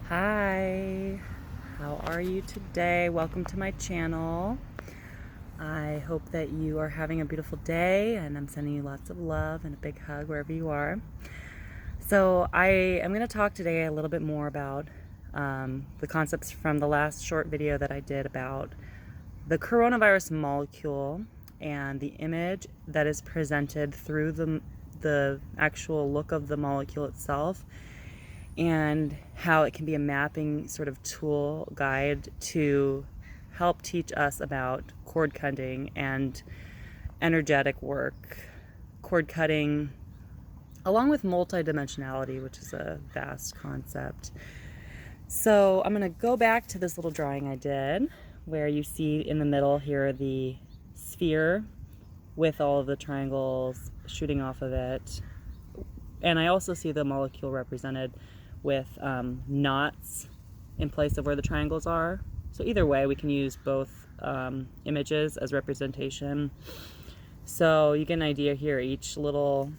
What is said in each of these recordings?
Hi, how are you today? Welcome to my channel. I hope that you are having a beautiful day, and I'm sending you lots of love and a big hug wherever you are. So I am going to talk today a little bit more about the concepts from the last short video that I did about the coronavirus molecule and the image that is presented through the actual look of the molecule itself, and how it can be a mapping sort of tool guide to help teach us about cord cutting and energetic work, cord cutting, along with multidimensionality, which is a vast concept. So I'm going to go back to this little drawing I did, where you see in the middle here the sphere with all of the triangles shooting off of it. And I also see the molecule represented with knots in place of where the triangles are. So either way, we can use both images as representation. So you get an idea here. Each little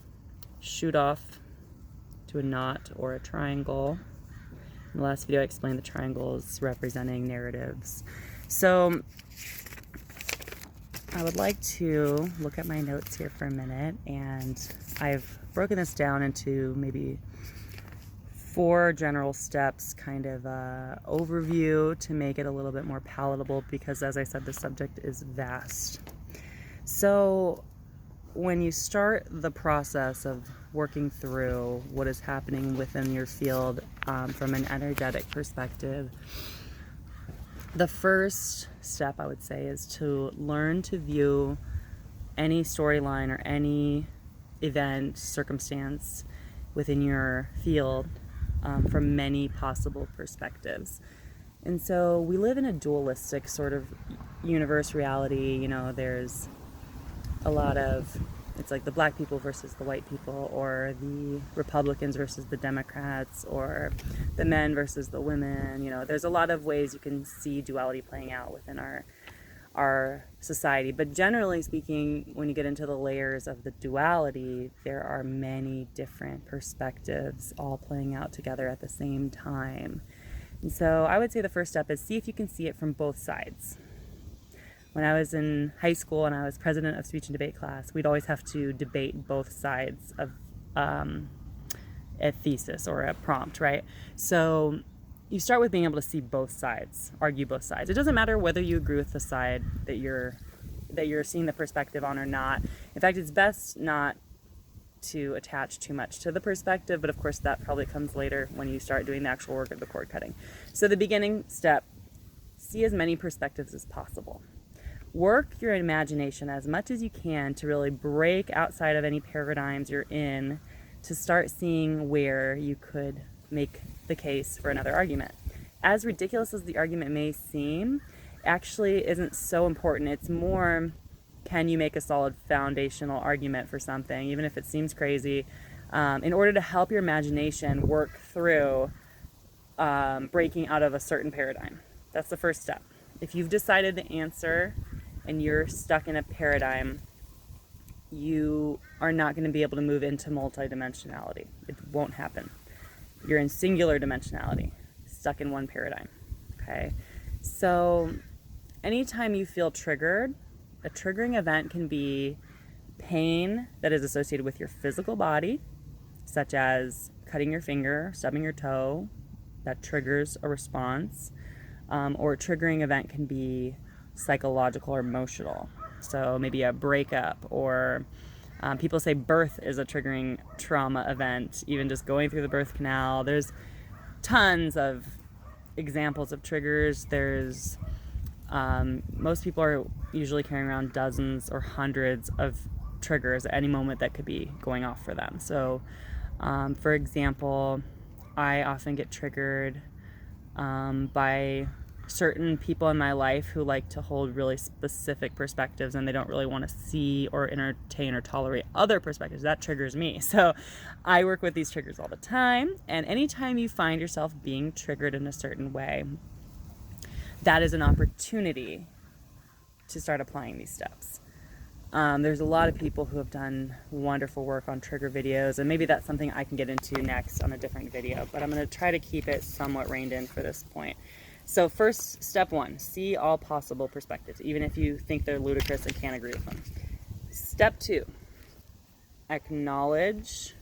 shoot off to a knot or a triangle. In the last video, I explained the triangles representing narratives. So I would like to look at my notes here for a minute, and I've broken this down into maybe 4 general steps, kind of overview to make it a little bit more palatable, because as I said, the subject is vast. So when you start the process of working through what is happening within your field from an energetic perspective, the first step I would say is to learn to view any storyline or any event, circumstance within your field from many possible perspectives. And so we live in a dualistic sort of universe reality. You know, there's a lot of, it's like the black people versus the white people, or the Republicans versus the Democrats, or the men versus the women. You know, there's a lot of ways you can see duality playing out within our society. But generally speaking, when you get into the layers of the duality, there are many different perspectives all playing out together at the same time. And so I would say the first step is see if you can see it from both sides. When I was in high school and I was president of speech and debate class, we'd always have to debate both sides of a thesis or a prompt, right? So you start with being able to see both sides, argue both sides. It doesn't matter whether you agree with the side that you're seeing the perspective on or not. In fact, it's best not to attach too much to the perspective, but of course that probably comes later when you start doing the actual work of the cord cutting. So the beginning step, see as many perspectives as possible. Work your imagination as much as you can to really break outside of any paradigms you're in, to start seeing where you could make the case for another argument. As ridiculous as the argument may seem, actually isn't so important. It's more, can you make a solid foundational argument for something, even if it seems crazy, in order to help your imagination work through breaking out of a certain paradigm. That's the first step. If you've decided the answer and you're stuck in a paradigm, you are not going to be able to move into multidimensionality. It won't happen. You're in singular dimensionality, stuck in one paradigm. Okay? So anytime you feel triggered, a triggering event can be pain that is associated with your physical body, such as cutting your finger, stubbing your toe, that triggers a response. Or a triggering event can be psychological or emotional. So maybe a breakup, or people say birth is a triggering trauma event, even just going through the birth canal. There's tons of examples of triggers. There's most people are usually carrying around dozens or hundreds of triggers at any moment that could be going off for them. So for example, I often get triggered by certain people in my life who like to hold really specific perspectives, and they don't really want to see or entertain or tolerate other perspectives. That triggers me. So I work with these triggers all the time, and anytime you find yourself being triggered in a certain way, that is an opportunity to start applying these steps. There's a lot of people who have done wonderful work on trigger videos, and maybe that's something I can get into next on a different video, but I'm going to try to keep it somewhat reined in for this point. So first, step one, see all possible perspectives, even if you think they're ludicrous and can't agree with them. Step two, acknowledge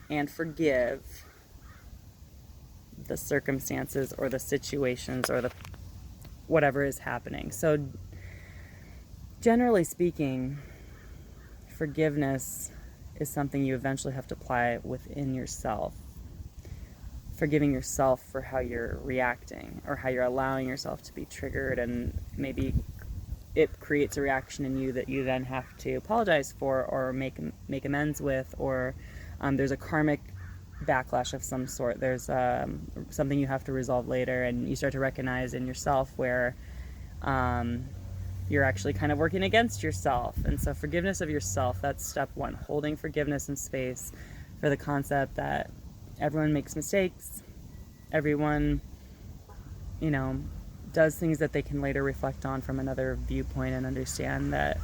and forgive the circumstances or the situations or the whatever is happening. So generally speaking, forgiveness is something you eventually have to apply within yourself. Forgiving yourself for how you're reacting or how you're allowing yourself to be triggered, and maybe it creates a reaction in you that you then have to apologize for or make amends with, or there's a karmic backlash of some sort. There's something you have to resolve later, and you start to recognize in yourself where you're actually kind of working against yourself. And so forgiveness of yourself, that's step one, holding forgiveness and space for the concept that everyone makes mistakes, everyone, does things that they can later reflect on from another viewpoint and understand that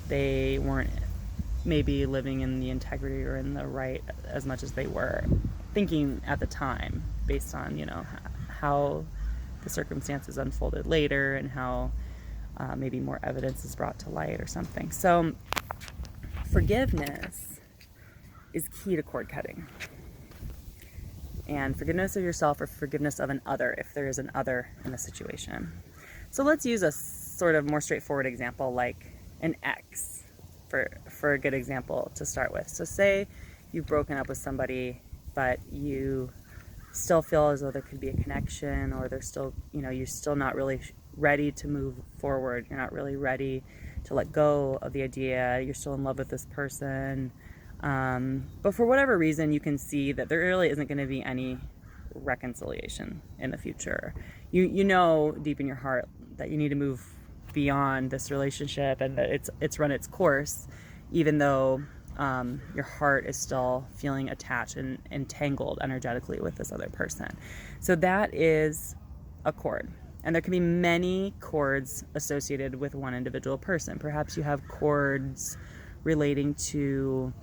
they weren't maybe living in the integrity or in the right as much as they were thinking at the time, based on, how the circumstances unfolded later and how maybe more evidence is brought to light or something. So forgiveness is key to cord cutting. And forgiveness of yourself or forgiveness of an other, if there is an other in the situation. So let's use a sort of more straightforward example, like an ex, for a good example to start with. So say you've broken up with somebody, but you still feel as though there could be a connection, or there's still, you're still not really ready to move forward. You're not really ready to let go of the idea. You're still in love with this person. But for whatever reason, you can see that there really isn't going to be any reconciliation in the future. You know deep in your heart that you need to move beyond this relationship and that it's run its course, even though your heart is still feeling attached and entangled energetically with this other person. So that is a cord. And there can be many cords associated with one individual person. Perhaps you have cords relating to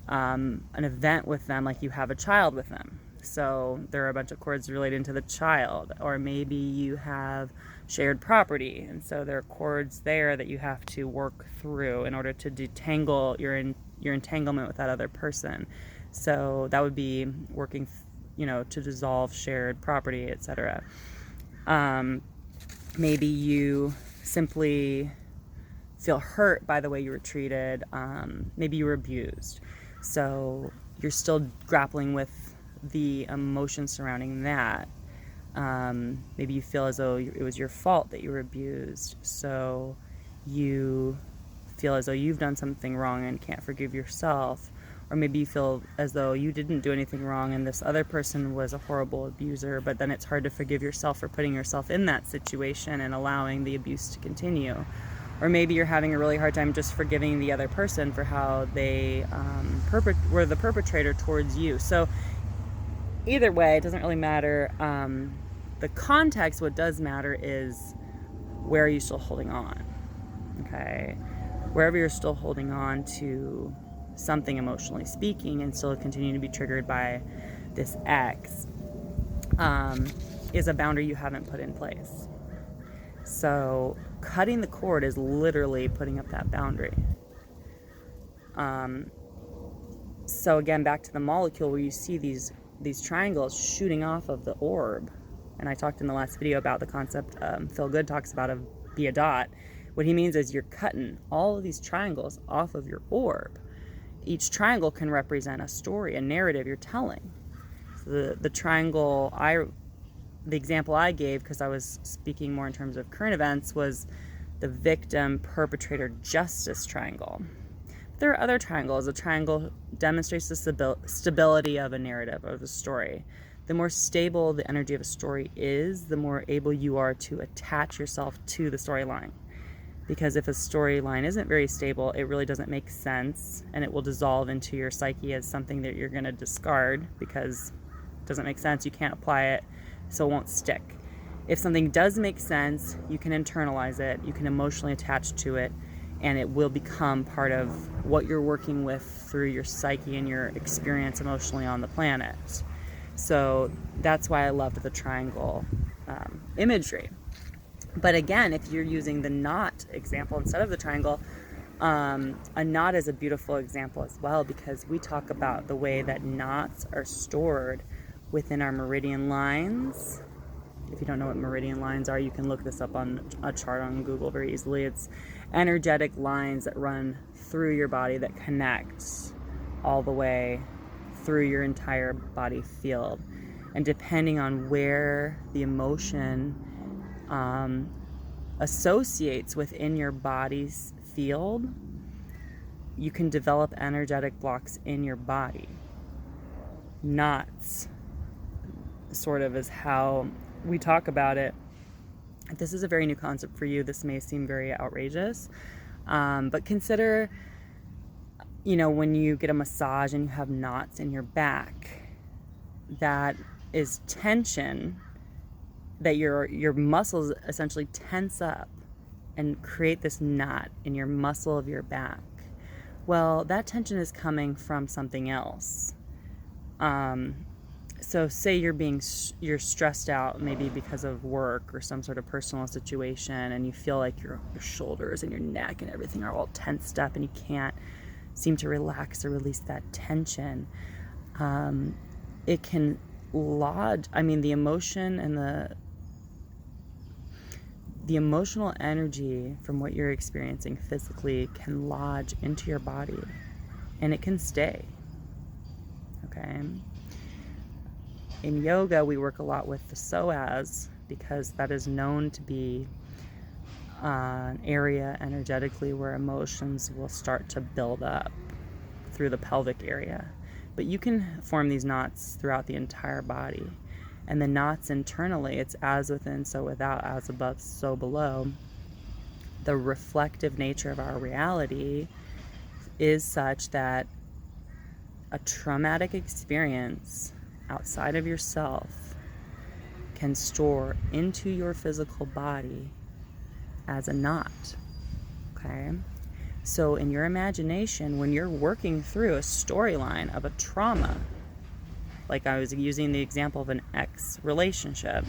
an event with them, like you have a child with them. So there are a bunch of cords relating to the child. Or maybe you have shared property, and so there are cords there that you have to work through in order to detangle your entanglement with that other person. So that would be working, to dissolve shared property, etc. Maybe you simply feel hurt by the way you were treated. Maybe you were abused. So you're still grappling with the emotions surrounding that. Maybe you feel as though it was your fault that you were abused. So you feel as though you've done something wrong and can't forgive yourself. Or maybe you feel as though you didn't do anything wrong and this other person was a horrible abuser, but then it's hard to forgive yourself for putting yourself in that situation and allowing the abuse to continue. Or maybe you're having a really hard time just forgiving the other person for how they were the perpetrator towards you. So either way, it doesn't really matter. The context, what does matter is, where are you still holding on? Okay? Wherever you're still holding on to something emotionally speaking and still continue to be triggered by this ex, is a boundary you haven't put in place. So cutting the cord is literally putting up that boundary. So again, back to the molecule, where you see these triangles shooting off of the orb. And I talked in the last video about the concept Phil Good talks about of be a dot. What he means is you're cutting all of these triangles off of your orb. Each triangle can represent a story, a narrative you're telling. So the triangle, the example I gave, because I was speaking more in terms of current events, was the victim, perpetrator, justice triangle. There are other triangles. A triangle demonstrates the stability of a narrative or the story. The more stable the energy of a story is, the more able you are to attach yourself to the storyline. Because if a storyline isn't very stable, it really doesn't make sense, and it will dissolve into your psyche as something that you're going to discard because it doesn't make sense, you can't apply it, so it won't stick. If something does make sense, you can internalize it, you can emotionally attach to it, and it will become part of what you're working with through your psyche and your experience emotionally on the planet. So that's why I loved the triangle imagery. But again, if you're using the knot example instead of the triangle, a knot is a beautiful example as well, because we talk about the way that knots are stored within our meridian lines. If you don't know what meridian lines are, you can look this up on a chart on Google very easily. It's energetic lines that run through your body that connect all the way through your entire body field. And depending on where the emotion associates within your body's field, you can develop energetic blocks in your body. Knots sort of is how we talk about it. If this is a very new concept for you, this may seem very outrageous, but consider, when you get a massage and you have knots in your back, that is tension that your muscles essentially tense up and create this knot in your muscle of your back. Well, that tension is coming from something else. So say you're stressed out, maybe because of work or some sort of personal situation, and you feel like your shoulders and your neck and everything are all tensed up, and you can't seem to relax or release that tension. It can lodge. The emotion and the emotional energy from what you're experiencing physically can lodge into your body, and it can stay. Okay. In yoga, we work a lot with the psoas, because that is known to be an area energetically where emotions will start to build up through the pelvic area. But you can form these knots throughout the entire body. And the knots internally, it's as within, so without, as above, so below. The reflective nature of our reality is such that a traumatic experience outside of yourself can store into your physical body as a knot. Okay? So in your imagination, when you're working through a storyline of a trauma, like I was using the example of an ex relationship,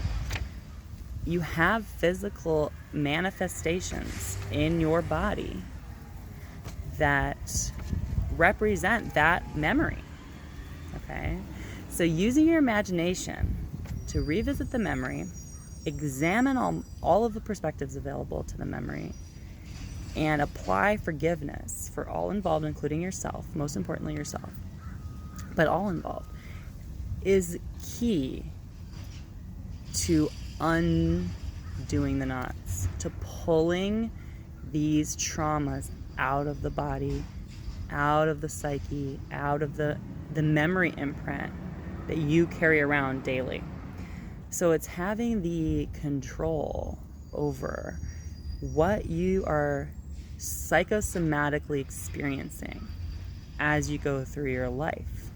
you have physical manifestations in your body that represent that memory. Okay? So using your imagination to revisit the memory, examine all of the perspectives available to the memory, and apply forgiveness for all involved, including yourself, most importantly yourself, but all involved, is key to undoing the knots, to pulling these traumas out of the body, out of the psyche, out of the memory imprint that you carry around daily. So it's having the control over what you are psychosomatically experiencing as you go through your life.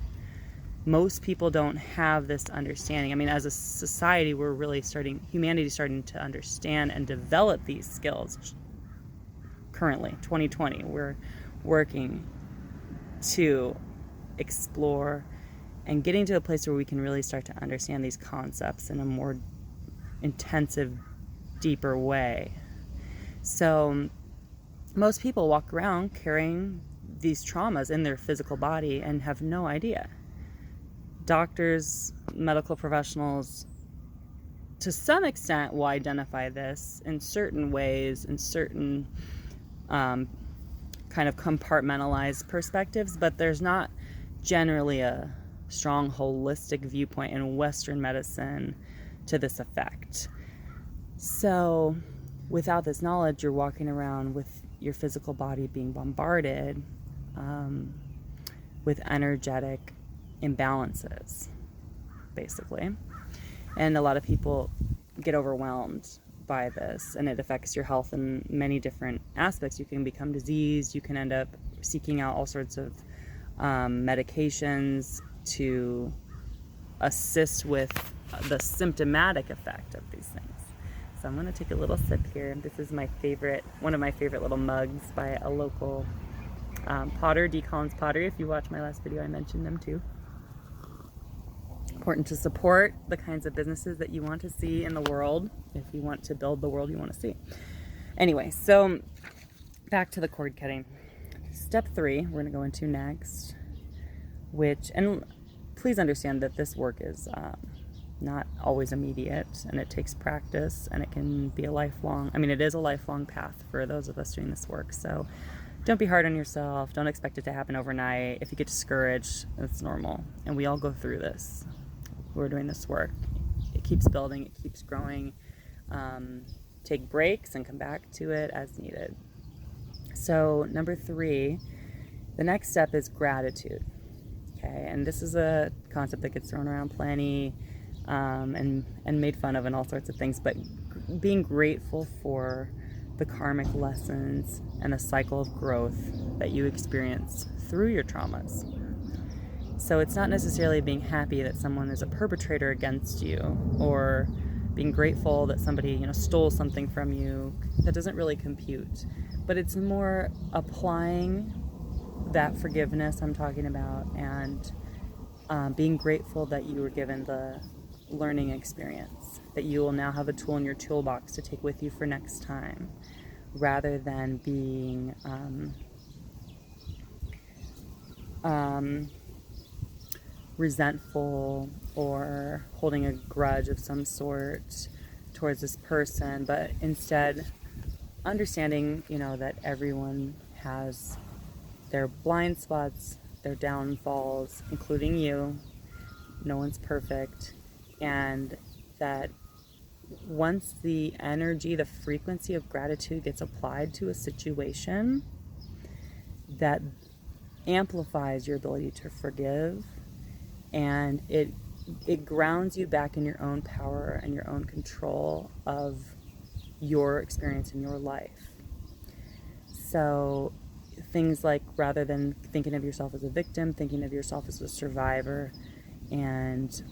Most people don't have this understanding. As a society, humanity's starting to understand and develop these skills. Currently, 2020, we're working to explore and getting to a place where we can really start to understand these concepts in a more intensive, deeper way. So most people walk around carrying these traumas in their physical body and have no idea. Doctors, medical professionals, to some extent, will identify this in certain ways, in certain kind of compartmentalized perspectives, but there's not generally a strong holistic viewpoint in Western medicine to this effect. So without this knowledge, you're walking around with your physical body being bombarded with energetic imbalances, basically. And a lot of people get overwhelmed by this, and it affects your health in many different aspects. You can become diseased, you can end up seeking out all sorts of medications to assist with the symptomatic effect of these things. So I'm going to take a little sip here. This is my favorite, one of my favorite little mugs by a local potter, D. Collins Pottery. If you watched my last video, I mentioned them too. Important to support the kinds of businesses that you want to see in the world if you want to build the world you want to see. Anyway, so back to the cord cutting. Step 3, we're going to go into next, which, and please understand that this work is not always immediate, and it takes practice, and it can be a lifelong, I mean, it is a lifelong path for those of us doing this work. So don't be hard on yourself. Don't expect it to happen overnight. If you get discouraged, it's normal, and we all go through this. We're doing this work. It keeps building, it keeps growing. Take breaks and come back to it as needed. So number 3, the next step is gratitude. Okay, and this is a concept that gets thrown around plenty and made fun of and all sorts of things, but being grateful for the karmic lessons and the cycle of growth that you experience through your traumas. So it's not necessarily being happy that someone is a perpetrator against you, or being grateful that somebody, stole something from you. That doesn't really compute. But it's more applying that forgiveness I'm talking about, and being grateful that you were given the learning experience, that you will now have a tool in your toolbox to take with you for next time, rather than being resentful or holding a grudge of some sort towards this person, but instead understanding, that everyone has their blind spots, their downfalls, including you. No one's perfect. And that once the energy, the frequency of gratitude gets applied to a situation, that amplifies your ability to forgive, and it grounds you back in your own power and your own control of your experience in your life. So things like, rather than thinking of yourself as a victim, thinking of yourself as a survivor. And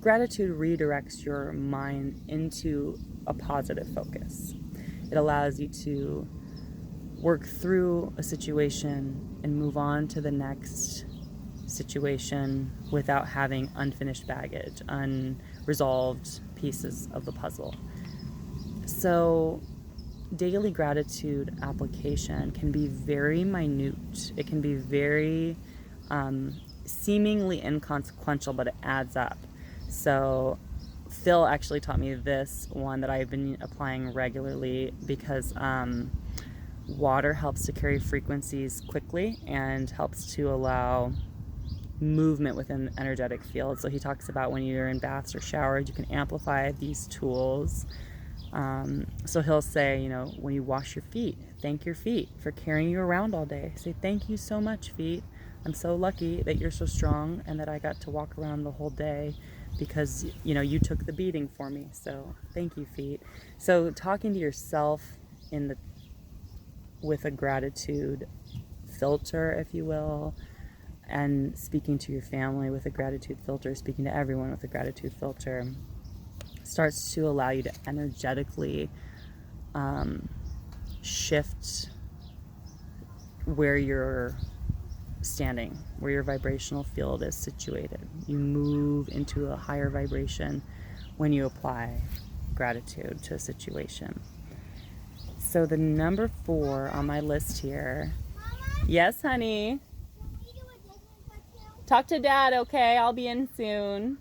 gratitude redirects your mind into a positive focus. It allows you to work through a situation and move on to the next situation without having unfinished baggage, unresolved pieces of the puzzle. So daily gratitude application can be very minute. It can be very seemingly inconsequential, but it adds up. So Phil actually taught me this one that I've been applying regularly, because water helps to carry frequencies quickly and helps to allow movement within the energetic field. So he talks about when you're in baths or showers, you can amplify these tools. So he'll say, when you wash your feet, thank your feet for carrying you around all day. Say, thank you so much, feet. I'm so lucky that you're so strong and that I got to walk around the whole day because, you took the beating for me. So thank you, feet. So talking to yourself with a gratitude filter, if you will, and speaking to your family with a gratitude filter, speaking to everyone with a gratitude filter, starts to allow you to energetically shift where you're standing, where your vibrational field is situated. You move into a higher vibration when you apply gratitude to a situation. So the number 4 on my list here. Yes, honey. Talk to Dad, okay? I'll be in soon.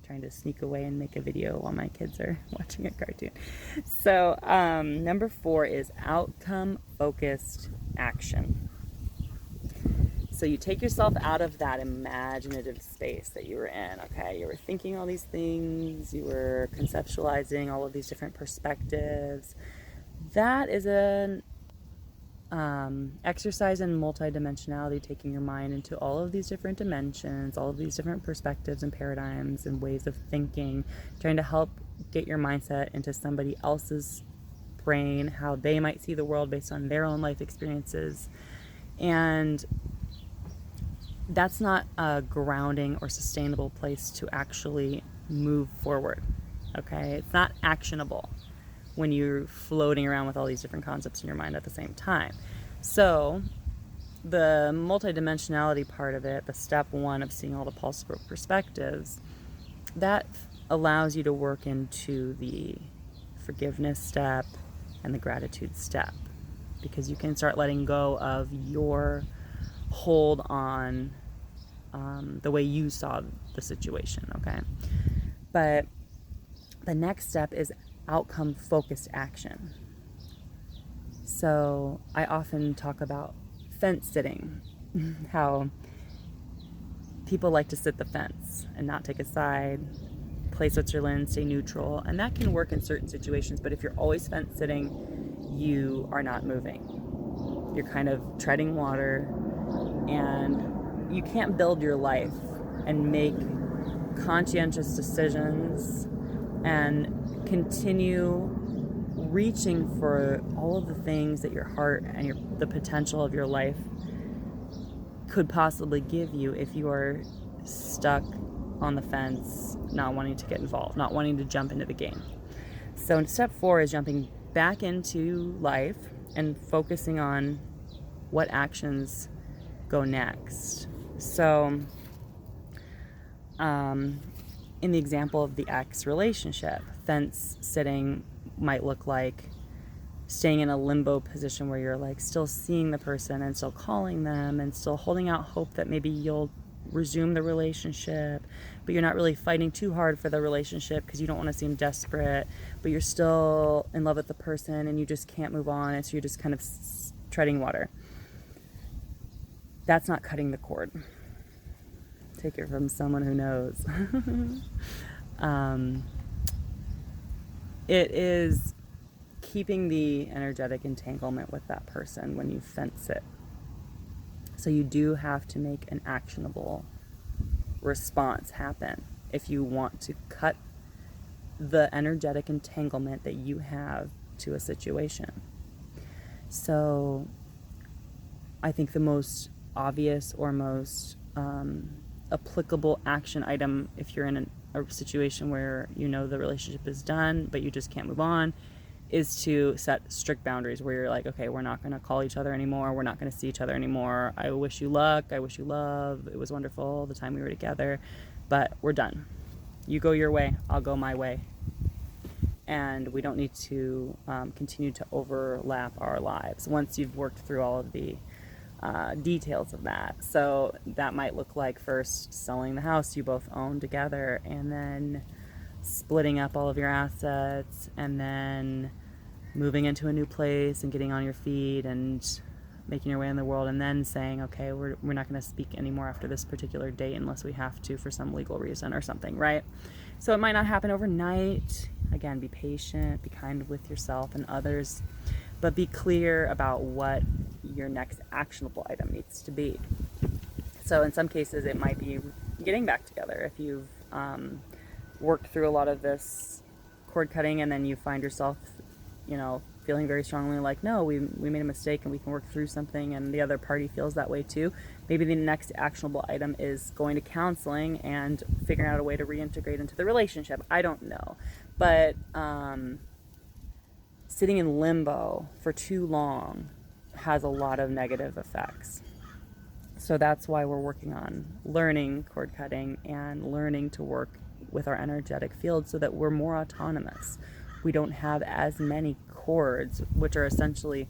Trying to sneak away and make a video while my kids are watching a cartoon. So number 4 is outcome-focused action. So you take yourself out of that imaginative space that you were in, okay? You were thinking all these things, you were conceptualizing all of these different perspectives. That is an exercise in multidimensionality, taking your mind into all of these different dimensions, all of these different perspectives and paradigms and ways of thinking, trying to help get your mindset into somebody else's brain, how they might see the world based on their own life experiences. And that's not a grounding or sustainable place to actually move forward. okay? It's not actionable when you're floating around with all these different concepts in your mind at the same time. So the multidimensionality part of it, the step one of seeing all the possible perspectives, that allows you to work into the forgiveness step and the gratitude step, because you can start letting go of your hold on the way you saw the situation, okay? But the next step is outcome focused action. So I often talk about fence sitting, how people like to sit the fence and not take a side, play Switzerland, stay neutral, and that can work in certain situations, but if you're always fence sitting, you are not moving. You're kind of treading water, and you can't build your life and make conscientious decisions and continue reaching for all of the things that your heart and the potential of your life could possibly give you if you are stuck on the fence, not wanting to get involved, not wanting to jump into the game. So step 4 is jumping back into life and focusing on what actions go next. So in the example of the ex relationship, fence sitting might look like staying in a limbo position where you're like still seeing the person and still calling them and still holding out hope that maybe you'll resume the relationship, but you're not really fighting too hard for the relationship because you don't want to seem desperate, but you're still in love with the person and you just can't move on, and so you're just kind of treading water. That's not cutting the cord. Take it from someone who knows. It is keeping the energetic entanglement with that person when you fence it. So you do have to make an actionable response happen if you want to cut the energetic entanglement that you have to a situation. So I think the most obvious or most applicable action item, if you're in a situation where you know the relationship is done but you just can't move on, is to set strict boundaries where you're like, okay, we're not going to call each other anymore, we're not going to see each other anymore, I wish you luck, I wish you love, it was wonderful the time we were together, but we're done. You go your way, I'll go my way, and we don't need to continue to overlap our lives once you've worked through all of the details of that. So that might look like first selling the house you both own together, and then splitting up all of your assets, and then moving into a new place and getting on your feet and making your way in the world, and then saying, okay, we're not going to speak anymore after this particular date unless we have to for some legal reason or something, right? So it might not happen overnight. Again, be patient, be kind with yourself and others, but be clear about what your next actionable item needs to be. So in some cases it might be getting back together. If you've worked through a lot of this cord cutting and then you find yourself, feeling very strongly like, no, we made a mistake and we can work through something, and the other party feels that way too, maybe the next actionable item is going to counseling and figuring out a way to reintegrate into the relationship. I don't know. But sitting in limbo for too long has a lot of negative effects. So that's why we're working on learning cord cutting and learning to work with our energetic field so that we're more autonomous. We don't have as many cords, which are essentially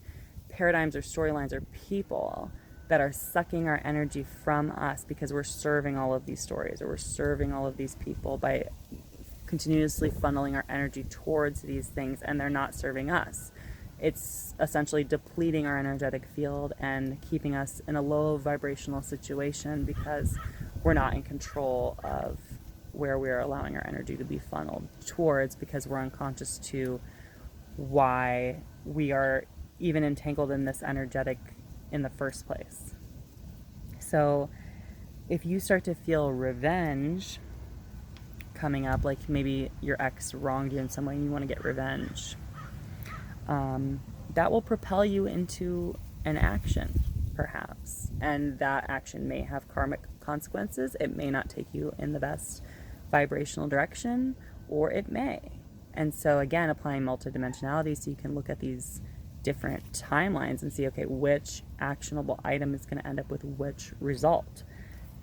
paradigms or storylines or people that are sucking our energy from us because we're serving all of these stories or we're serving all of these people by continuously funneling our energy towards these things, and they're not serving us. It's essentially depleting our energetic field and keeping us in a low vibrational situation because we're not in control of where we're allowing our energy to be funneled towards, because we're unconscious to why we are even entangled in this energetic in the first place. So if you start to feel revenge coming up, like maybe your ex wronged you in some way and you want to get revenge, that will propel you into an action, perhaps. And that action may have karmic consequences. It may not take you in the best vibrational direction, or it may. And so again, applying multidimensionality, so you can look at these different timelines and see, okay, which actionable item is going to end up with which result.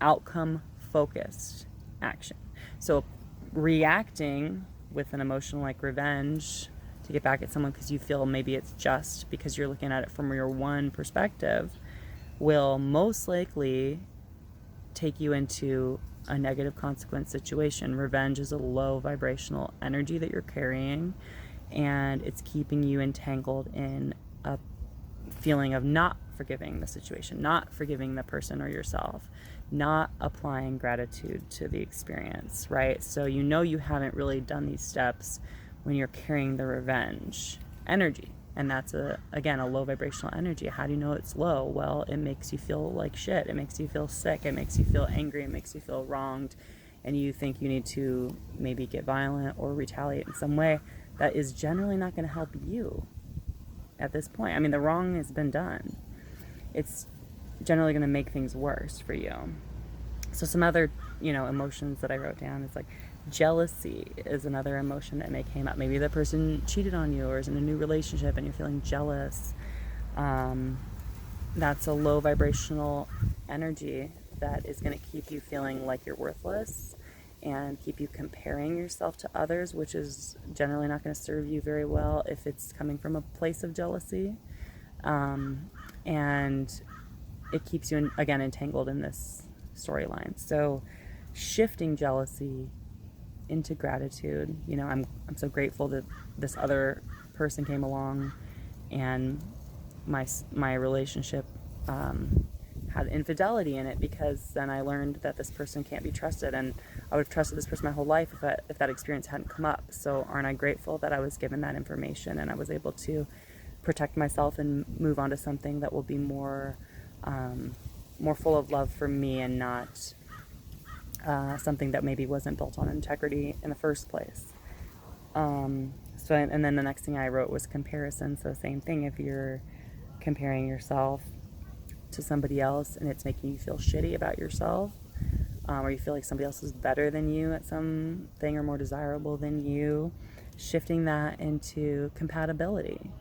Outcome focused action. So reacting with an emotion like revenge to get back at someone because you feel maybe it's just because you're looking at it from your one perspective will most likely take you into a negative consequence situation. Revenge is a low vibrational energy that you're carrying, and it's keeping you entangled in a feeling of not forgiving the situation, not forgiving the person or yourself, not applying gratitude to the experience, right? So you know you haven't really done these steps when you're carrying the revenge energy. And that's, again, a low vibrational energy. How do you know it's low? Well, it makes you feel like shit. It makes you feel sick. It makes you feel angry. It makes you feel wronged. And you think you need to maybe get violent or retaliate in some way. That is generally not going to help you at this point. I mean, the wrong has been done. It's generally going to make things worse for you. So some other, emotions that I wrote down is like jealousy is another emotion that may came up. Maybe the person cheated on you or is in a new relationship and you're feeling jealous. That's a low vibrational energy that is going to keep you feeling like you're worthless and keep you comparing yourself to others, which is generally not going to serve you very well if it's coming from a place of jealousy. And it keeps you, again, entangled in this storyline. So shifting jealousy into gratitude. I'm so grateful that this other person came along and my relationship had infidelity in it, because then I learned that this person can't be trusted, and I would have trusted this person my whole life if that experience hadn't come up. So aren't I grateful that I was given that information and I was able to protect myself and move on to something that will be more full of love for me, and not something that maybe wasn't built on integrity in the first place. And then the next thing I wrote was comparison. So same thing, if you're comparing yourself to somebody else and it's making you feel shitty about yourself, or you feel like somebody else is better than you at something or more desirable than you, shifting that into compatibility.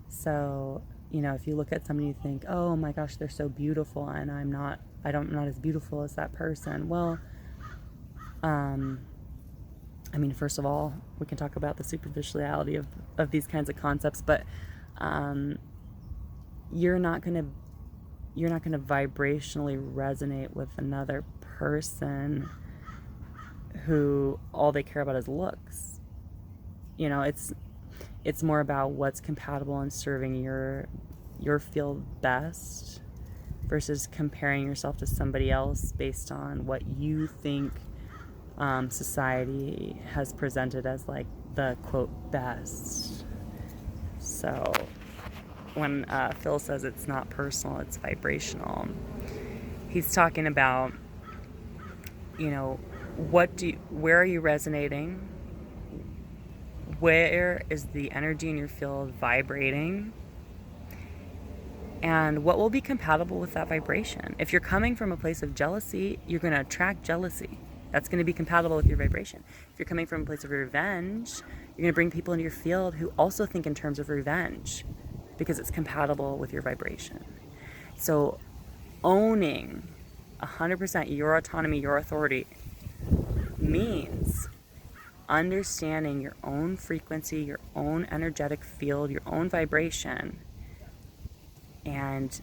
So, if you look at somebody and you think, oh my gosh, they're so beautiful and I'm not as beautiful as that person. Well, first of all, we can talk about the superficiality of these kinds of concepts, but you're not going to vibrationally resonate with another person who all they care about is looks. It's more about what's compatible and serving your field best, versus comparing yourself to somebody else based on what you think society has presented as like the quote best. So when Phil says it's not personal, it's vibrational, he's talking about, where are you resonating? Where is the energy in your field vibrating? And what will be compatible with that vibration? If you're coming from a place of jealousy, you're going to attract jealousy. That's going to be compatible with your vibration. If you're coming from a place of revenge, you're going to bring people into your field who also think in terms of revenge, because it's compatible with your vibration. So owning 100% your autonomy, your authority, means understanding your own frequency, your own energetic field, your own vibration, and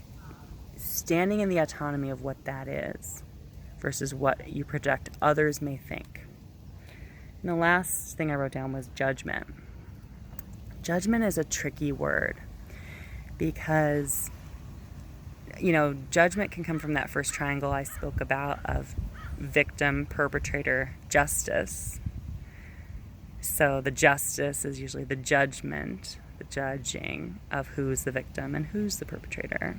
standing in the autonomy of what that is versus what you project others may think. And the last thing I wrote down was judgment. Judgment is a tricky word because, judgment can come from that first triangle I spoke about of victim, perpetrator, justice. So the justice is usually the judgment, the judging of who's the victim and who's the perpetrator.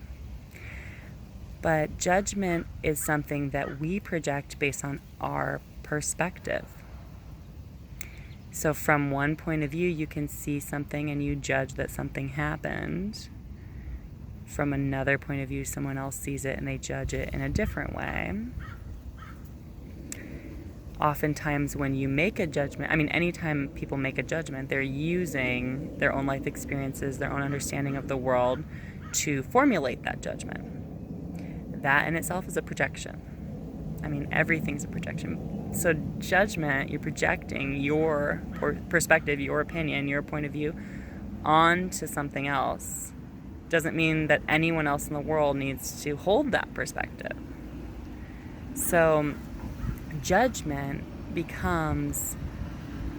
But judgment is something that we project based on our perspective. So from one point of view, you can see something and you judge that something happened. From another point of view, someone else sees it and they judge it in a different way. oftentimes when you make a judgment, I mean, anytime people make a judgment, they're using their own life experiences, their own understanding of the world to formulate that judgment. That in itself is a projection. I mean, everything's a projection. So judgment, you're projecting your perspective, your opinion, your point of view onto something else. Doesn't mean that anyone else in the world needs to hold that perspective. So judgment becomes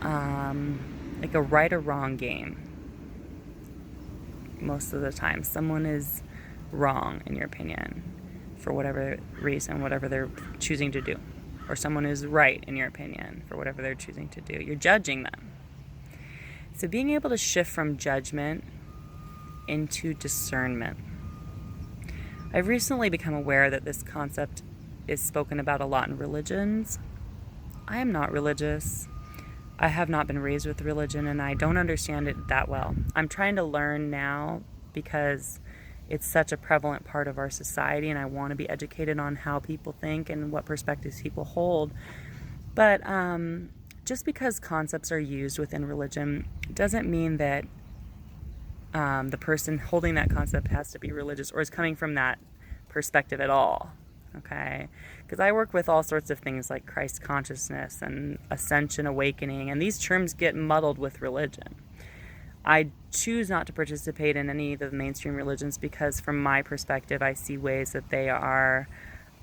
like a right or wrong game. Most of the time, someone is wrong in your opinion for whatever reason, whatever they're choosing to do. Or someone is right in your opinion for whatever they're choosing to do. You're judging them. So being able to shift from judgment into discernment. I've recently become aware that this concept is spoken about a lot in religions. I am not religious. I have not been raised with religion, and I don't understand it that well. I'm trying to learn now because it's such a prevalent part of our society, and I want to be educated on how people think and what perspectives people hold. But just because concepts are used within religion doesn't mean that the person holding that concept has to be religious or is coming from that perspective at all. Okay, because I work with all sorts of things like Christ consciousness and ascension, awakening, and these terms get muddled with religion. I choose not to participate in any of the mainstream religions because from my perspective, I see ways that they are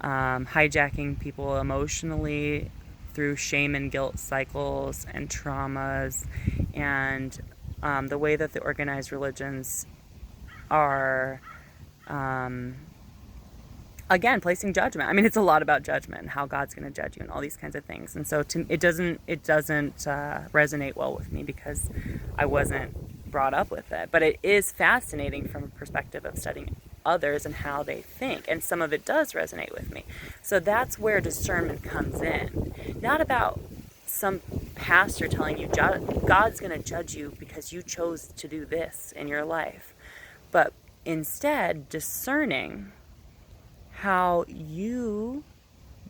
hijacking people emotionally through shame and guilt cycles and traumas, and the way that the organized religions are again, placing judgment. I mean, it's a lot about judgment and how God's going to judge you and all these kinds of things. And so it doesn't resonate well with me because I wasn't brought up with it. But it is fascinating from a perspective of studying others and how they think. And some of it does resonate with me. So that's where discernment comes in. Not about some pastor telling you God's going to judge you because you chose to do this in your life. But instead, discerning how you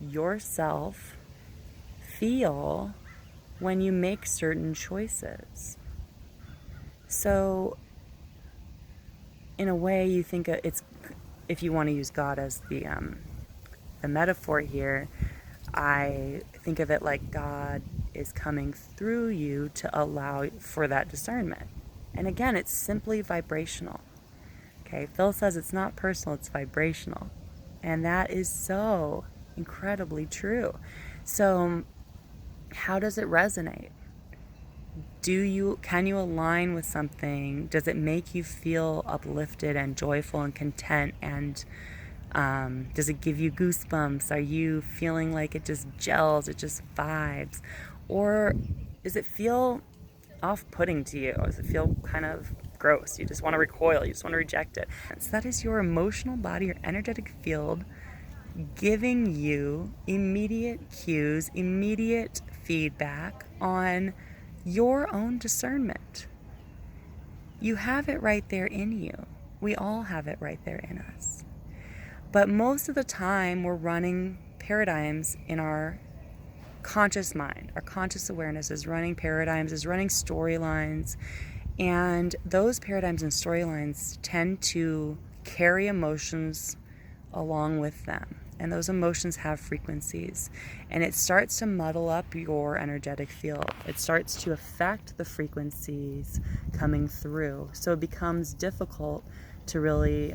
yourself feel when you make certain choices. So in a way, you think it's, if you want to use God as the metaphor here, I think of it like God is coming through you to allow for that discernment. And again, it's simply vibrational. Okay, Phil says it's not personal, it's vibrational. And that is so incredibly true. So how does it resonate? Can you align with something? Does it make you feel uplifted and joyful and content? And does it give you goosebumps? Are you feeling like it just gels, it just vibes? Or does it feel off-putting to you? Does it feel kind of gross? You just want to recoil, you just want to reject it. So that is your emotional body, your energetic field, giving you immediate cues, immediate feedback on your own discernment. You have it right there in you. We all have it right there in us. But most of the time, we're running paradigms in our conscious mind. Our conscious awareness is running paradigms, is running storylines. And those paradigms and storylines tend to carry emotions along with them. And those emotions have frequencies. And it starts to muddle up your energetic field. It starts to affect the frequencies coming through. So it becomes difficult to really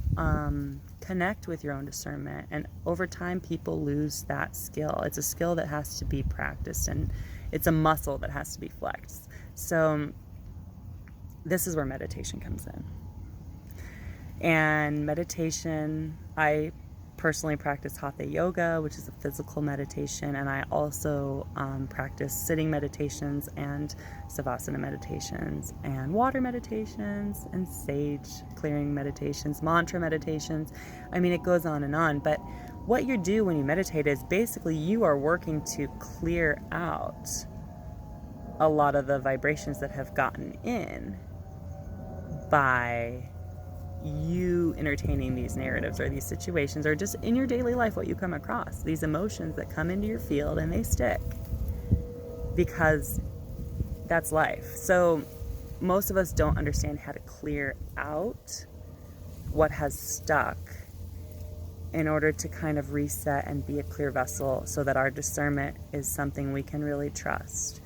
connect with your own discernment. And over time, people lose that skill. It's a skill that has to be practiced, and it's a muscle that has to be flexed. So this is where meditation comes in. And meditation, I personally practice Hatha Yoga, which is a physical meditation, and I also practice sitting meditations and Savasana meditations and water meditations and sage clearing meditations, mantra meditations. I mean, it goes on and on, but what you do when you meditate is basically you are working to clear out a lot of the vibrations that have gotten in by you entertaining these narratives or these situations, or just in your daily life what you come across, these emotions that come into your field and they stick. because that's life. So most of us don't understand how to clear out what has stuck in order to kind of reset and be a clear vessel so that our discernment is something we can really trust.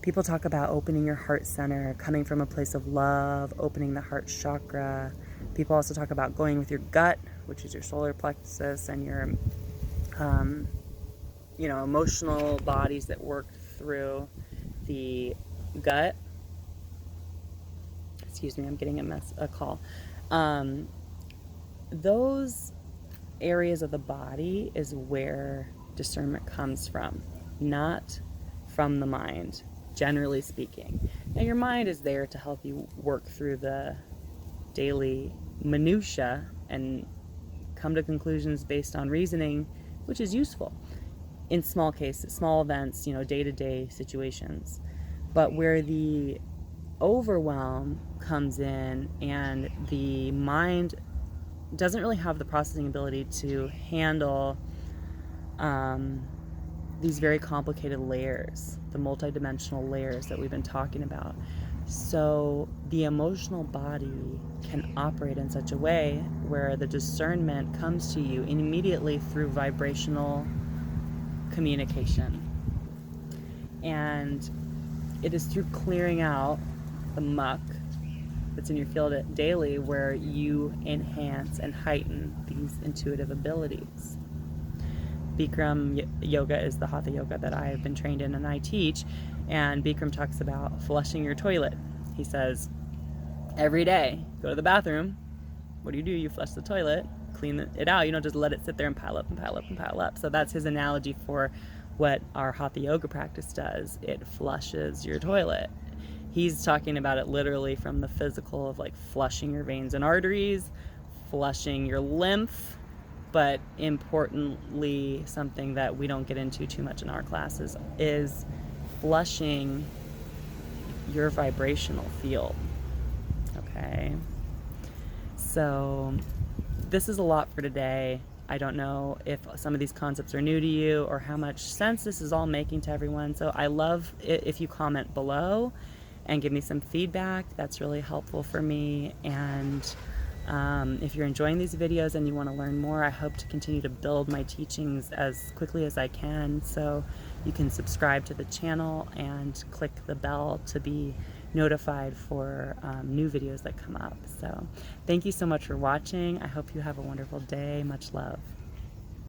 People talk about opening your heart center, coming from a place of love, opening the heart chakra. People also talk about going with your gut, which is your solar plexus, and your emotional bodies that work through the gut. Excuse me, I'm getting a call. Those areas of the body is where discernment comes from, not from the mind, generally speaking. Now, your mind is there to help you work through the daily minutia and come to conclusions based on reasoning, which is useful in small cases, small events, day-to-day situations. But where the overwhelm comes in and the mind doesn't really have the processing ability to handle these very complicated layers, the multidimensional layers that we've been talking about. So the emotional body can operate in such a way where the discernment comes to you immediately through vibrational communication. And it is through clearing out the muck that's in your field daily where you enhance and heighten these intuitive abilities. Bikram yoga is the hatha yoga that I have been trained in and I teach, and Bikram talks about flushing your toilet. He says, every day, go to the bathroom. What do? You flush the toilet, clean it out. You don't just let it sit there and pile up and pile up and pile up. So that's his analogy for what our hatha yoga practice does. It flushes your toilet. He's talking about it literally from the physical of like flushing your veins and arteries, flushing your lymph, but importantly, something that we don't get into too much in our classes is flushing your vibrational field. Okay. So this is a lot for today. I don't know if some of these concepts are new to you or how much sense this is all making to everyone. So I love it if you comment below and give me some feedback. That's really helpful for me. And if you're enjoying these videos and you want to learn more, I hope to continue to build my teachings as quickly as I can. So you can subscribe to the channel and click the bell to be notified for new videos that come up. So thank you so much for watching. I hope you have a wonderful day. Much love.